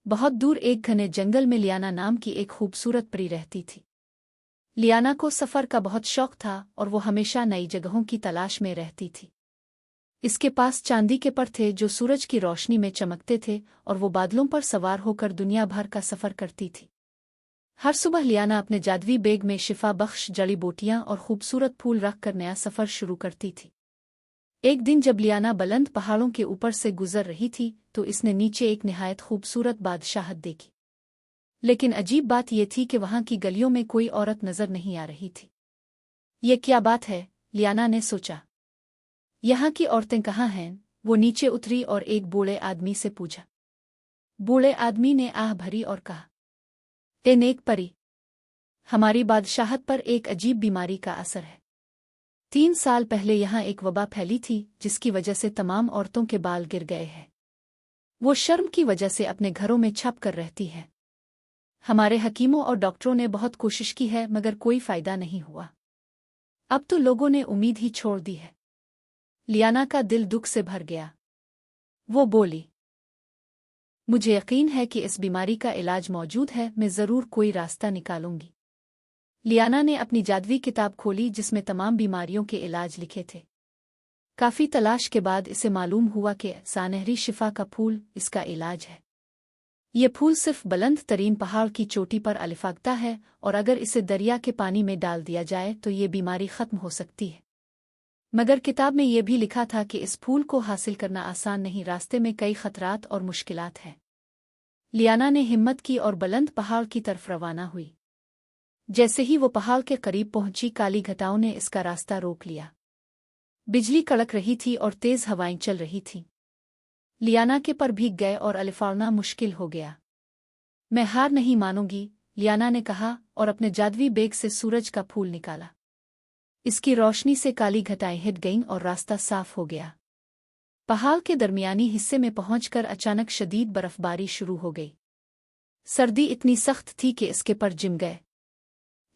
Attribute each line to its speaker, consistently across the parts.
Speaker 1: बहुत दूर एक घने जंगल में लियाना नाम की एक खूबसूरत परी रहती थी। लियाना को सफ़र का बहुत शौक था और वो हमेशा नई जगहों की तलाश में रहती थी। इसके पास चांदी के पर थे जो सूरज की रोशनी में चमकते थे और वो बादलों पर सवार होकर दुनिया भर का सफ़र करती थी। हर सुबह लियाना अपने जादुई बैग में शिफा बख्श जड़ी बूटियां और खूबसूरत फूल रख कर नया सफ़र शुरू करती थी। एक दिन जब लियाना बुलंद पहाड़ों के ऊपर से गुजर रही थी तो इसने नीचे एक निहायत खूबसूरत बादशाहत देखी। लेकिन अजीब बात यह थी कि वहां की गलियों में कोई औरत नजर नहीं आ रही थी। ये क्या बात है, लियाना ने सोचा। यहाँ की औरतें कहाँ हैं? वो नीचे उतरी और एक बूढ़े आदमी से पूछा। बूढ़े आदमी ने आह भरी और कहा, ए नेक परी, हमारी बादशाहत पर एक अजीब बीमारी का असर है। 3 साल पहले यहाँ एक वबा फैली थी जिसकी वजह से तमाम औरतों के बाल गिर गए हैं। वो शर्म की वजह से अपने घरों में छप कर रहती है। हमारे हकीमों और डॉक्टरों ने बहुत कोशिश की है मगर कोई फायदा नहीं हुआ। अब तो लोगों ने उम्मीद ही छोड़ दी है। लियाना का दिल दुख से भर गया। वो बोली, मुझे यकीन है कि इस बीमारी का इलाज मौजूद है, मैं ज़रूर कोई रास्ता निकालूंगी। लियाना ने अपनी जादुई किताब खोली जिसमें तमाम बीमारियों के इलाज लिखे थे। काफ़ी तलाश के बाद इसे मालूम हुआ कि सानहरी शिफा का फूल इसका इलाज है। ये फूल सिर्फ बुलंद तरीन पहाड़ की चोटी पर अलिफागता है और अगर इसे दरिया के पानी में डाल दिया जाए तो ये बीमारी खत्म हो सकती है। मगर किताब में यह भी लिखा था कि इस फूल को हासिल करना आसान नहीं, रास्ते में कई खतरात और मुश्किलात हैं। लियाना ने हिम्मत की और बुलंद पहाड़ की तरफ रवाना हुई। जैसे ही वो पहाड़ के करीब पहुंची, काली घटाओं ने इसका रास्ता रोक लिया। बिजली कड़क रही थी और तेज हवाएं चल रही थीं। लियाना के पर भीग गए और अलिफाड़ना मुश्किल हो गया। मैं हार नहीं मानूंगी, लियाना ने कहा और अपने जादुई बैग से सूरज का फूल निकाला। इसकी रोशनी से काली घटाएं हिट गईं और रास्ता साफ हो गया। पहाड़ के दरमियानी हिस्से में पहुंचकर अचानक शदीद बर्फबारी शुरू हो गई। सर्दी इतनी सख्त थी कि इसके पर जिम गए।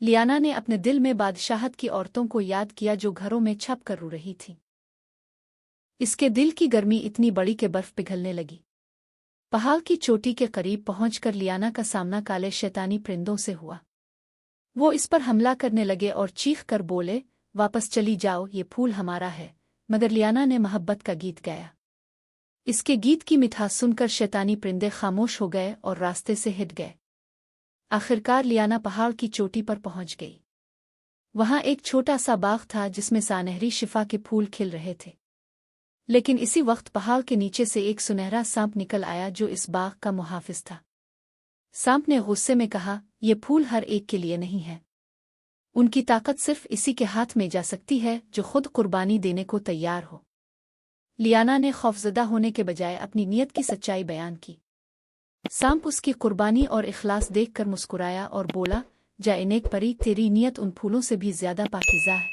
Speaker 1: लियाना ने अपने दिल में बादशाहत की औरतों को याद किया जो घरों में छप कर रो रही थीं। इसके दिल की गर्मी इतनी बड़ी कि बर्फ पिघलने लगी। पहाड़ की चोटी के करीब पहुंचकर लियाना का सामना काले शैतानी परिंदों से हुआ। वो इस पर हमला करने लगे और चीख कर बोले, वापस चली जाओ, ये फूल हमारा है। मगर लियाना ने मोहब्बत का गीत गाया। इसके गीत की मिठास सुनकर शैतानी परिंदे खामोश हो गए और रास्ते से हिट गए। आखिरकार लियाना पहाड़ की चोटी पर पहुंच गई। वहां एक छोटा सा बाग था जिसमें सानहरी शिफा के फूल खिल रहे थे। लेकिन इसी वक्त पहाड़ के नीचे से एक सुनहरा सांप निकल आया जो इस बाग का मुहाफिज था। सांप ने गुस्से में कहा, ये फूल हर एक के लिए नहीं है। उनकी ताकत सिर्फ इसी के हाथ में जा सकती है जो खुद कुर्बानी देने को तैयार हो। लियाना ने खौफजदा होने के बजाय अपनी नीयत की सच्चाई बयान की। सांप उसकी कुर्बानी और इखलास देखकर मुस्कुराया और बोला, जा नेक परी, तेरी नीयत उन फूलों से भी ज्यादा पाकीज़ा है।